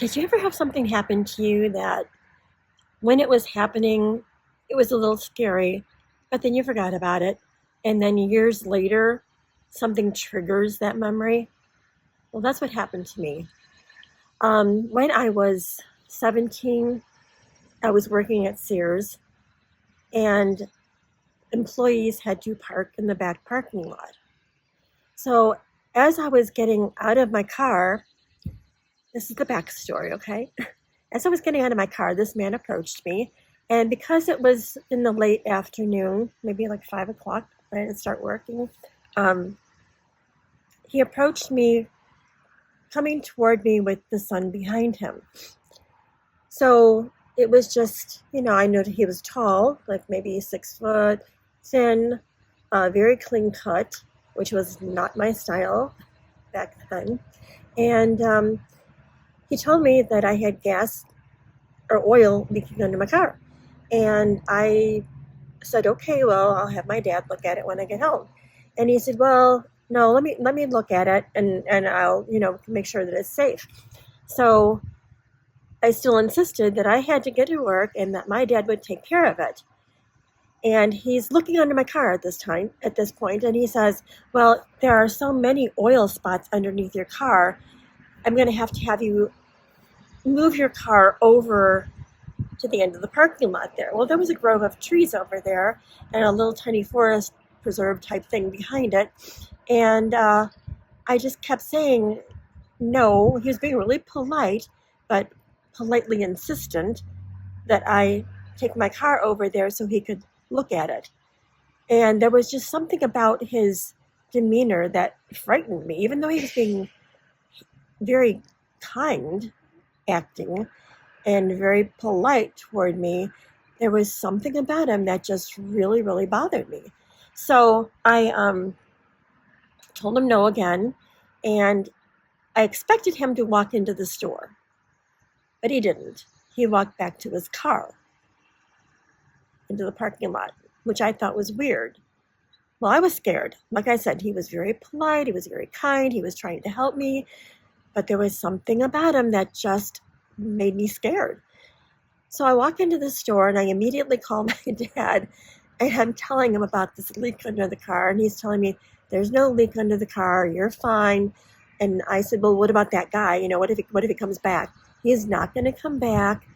Did you ever have something happen to you that when it was happening, it was a little scary, but then you forgot about it, and then years later, something triggers that memory? Well, that's what happened to me. When I was 17, I was working at Sears, and employees had to park in the back parking lot. So as I was getting out of my car, this is the backstory, okay? As I was getting out of my car, this man approached me. And because it was in the late afternoon, maybe like 5 o'clock, I had to start working, um, he approached me coming toward me with the sun behind him. So it was just, I knew that he was tall, like maybe 6 foot, thin, very clean cut, which was not my style back then. And he told me that I had gas or oil leaking under my car. And I said, okay, well, I'll have my dad look at it when I get home. And he said, well, no, let me look at it and I'll, make sure that it's safe. So I still insisted that I had to get to work and that my dad would take care of it. And he's looking under my car at this point, and he says, well, there are so many oil spots underneath your car. I'm going to have you move your car over to the end of the parking lot there. Well, there was a grove of trees over there and a little tiny forest preserve type thing behind it. And I just kept saying no. He was being really polite, but politely insistent that I take my car over there so he could look at it. And there was just something about his demeanor that frightened me, even though he was being very kind acting and very polite toward me. There was something about him that just really, really bothered me. So I told him no again, and I expected him to walk into the store, but he didn't. He walked back to his car, into the parking lot, which I thought was weird. Well, I was scared. Like I said, he was very polite, he was very kind, he was trying to help me, but there was something about him that just made me scared. So I walk into the store and I immediately call my dad, and I'm telling him about this leak under the car, and he's telling me, there's no leak under the car, you're fine. And I said, well, what about that guy? What if he comes back? He's not going to come back.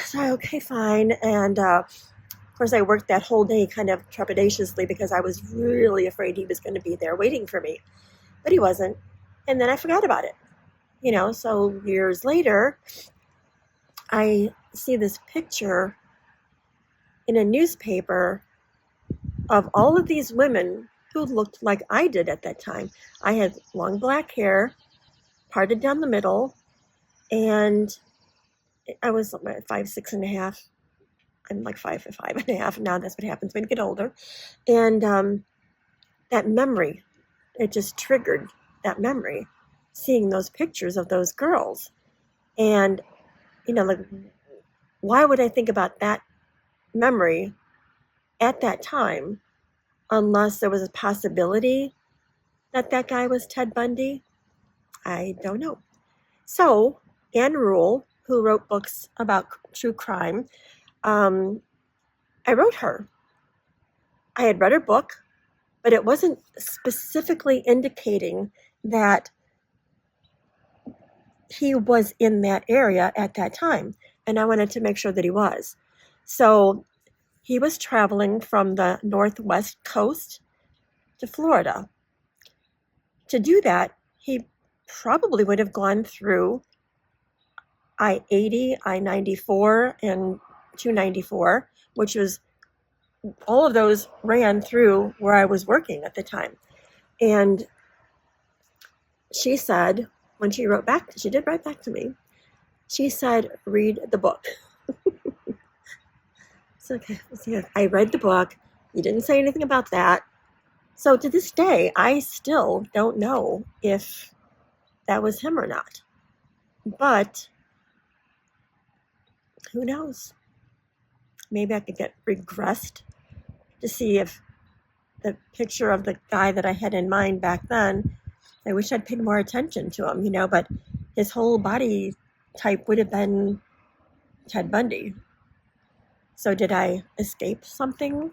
So, okay, fine. And of course, I worked that whole day kind of trepidatiously because I was really afraid he was going to be there waiting for me. But he wasn't. And then I forgot about it. So years later, I see this picture in a newspaper of all of these women who looked like I did at that time. I had long black hair, parted down the middle, and I was like 5'6.5". I'm like 5'5.5". Now that's what happens when you get older. And that memory, it just triggered that memory, seeing those pictures of those girls. And, like, why would I think about that memory at that time unless there was a possibility that that guy was Ted Bundy? I don't know. So Anne Rule, who wrote books about true crime, I wrote her. I had read her book, but it wasn't specifically indicating that he was in that area at that time. And I wanted to make sure that he was. So he was traveling from the northwest coast to Florida. To do that, he probably would have gone through I-80, I-94, and 294, which was, all of those ran through where I was working at the time. And she said, when she wrote back, she did write back to me, she said, read the book. So, okay, I read the book. You didn't say anything about that. So to this day, I still don't know if that was him or not. But who knows? Maybe I could get regressed to see if the picture of the guy that I had in mind back then, I wish I'd paid more attention to him, but his whole body type would have been Ted Bundy. So did I escape something?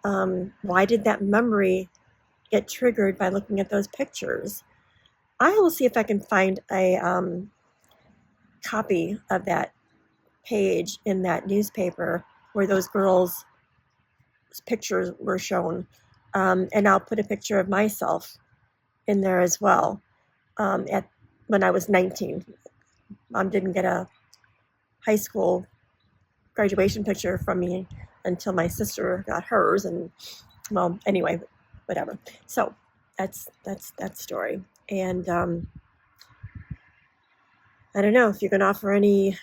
Why did that memory get triggered by looking at those pictures? I will see if I can find a copy of that page in that newspaper where those girls' pictures were shown. And I'll put a picture of myself in there as well. When I was 19. Mom didn't get a high school graduation picture from me until my sister got hers. And well, anyway, whatever. So that's that story. And I don't know if you can offer any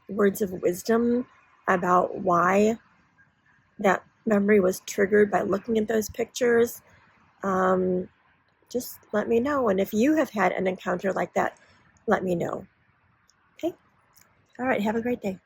words of wisdom about why that memory was triggered by looking at those pictures. Just let me know. And if you have had an encounter like that, let me know. Okay? All right. Have a great day.